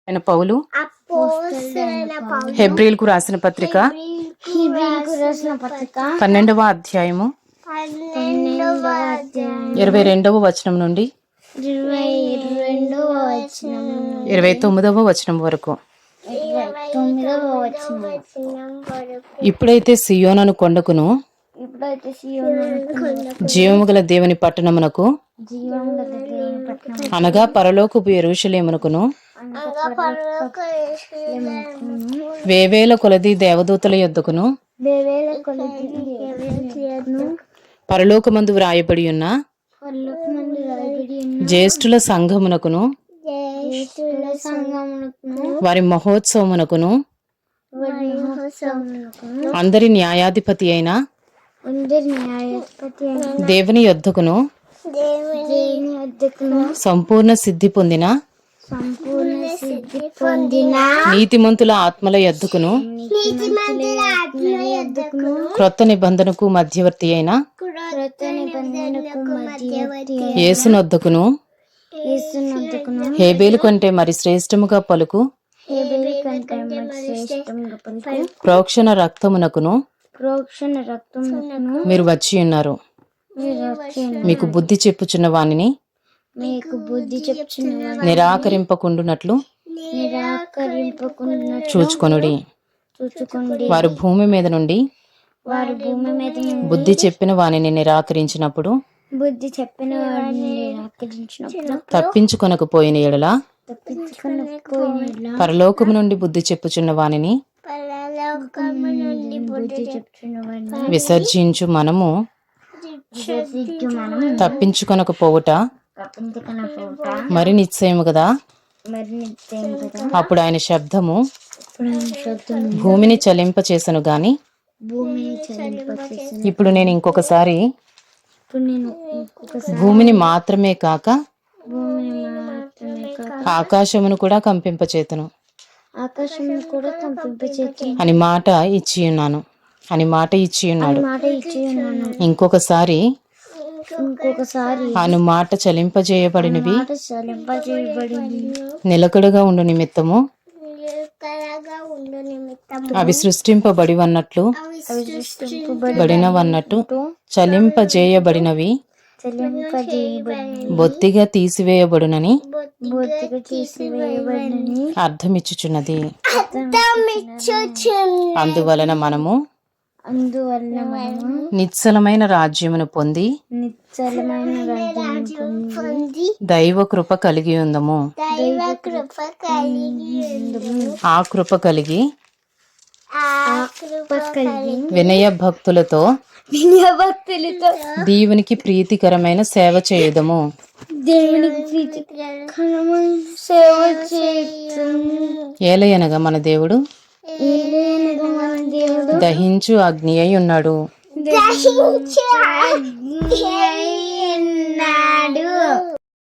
ఆయన పౌలు హెబ్రీలకు రాసిన పత్రిక 12వ అధ్యాయము 22వ వచనం నుండి 29వ వచనం వరకు. ఇప్పుడైతే సియోను కొండకును జీవము గల దేవుని పట్టణమునకు అనగా పరలోకపు యెరూషలేమునకును వేవేల కొలది దేవదూతల యొద్దకును పరలోకమందు వ్రాయబడి ఉన్న జ్యేష్ఠుల సంఘమునకును వారి మహోత్సవమునకును అందరి న్యాయాధిపతి అయిన దేవుని యొద్దకును సంపూర్ణ సిద్ధి పొందిన నీతిమంతుల ఆత్మల యొద్దకును క్రొత్త నిబంధనకు మధ్యవర్తి అయిన యేసునొద్దకును హేబేలు కంటే మరి శ్రేష్టముగా పలుకు ప్రోక్షణ రక్తమునకును మీరు వచ్చి ఉన్నారు. మీకు బుద్ధి చెప్పుచున్న వానిని నిరాకరింపకుండునట్లు చూచుకొనుడి. వారు భూమి మీద నుండి బుద్ధి చెప్పిన వానిని నిరాకరించినప్పుడు తప్పించుకొనకపోయిన ఎడల పరలోకము నుండి బుద్ధి చెప్పుచున్న వానిని విసర్జించు మనము తప్పించుకొనకపోవుట మరి నిశ్చయము కదా. అప్పుడు ఆయన శబ్దము భూమిని చలింప చేసను గాని ఇప్పుడు నేను ఇంకొకసారి భూమిని మాత్రమే కాక ఆకాశమును కూడా కంపింపచేతును అని మాట ఇచ్చి ఉన్నాను ఇంకొకసారి అను మాట చలింపజేయబడినవి నిలకడగా ఉండు నిమిత్తము అవి సృష్టింపబడినట్లు చలింపజేయబడినవి బొత్తిగా తీసివేయబడునని అర్థమిచ్చుచున్నది. అందువలన మనము నిశ్చలమైన రాజ్యమును పొంది దైవ కృప కలిగి ఉందము. ఆ కృప కలిగి వినయ భక్తులతో దేవునికి ప్రీతికరమైన సేవ చేయుదము. ఏలయనగా మన దేవుడు దహించు అగ్ని అయి ఉన్నాడు.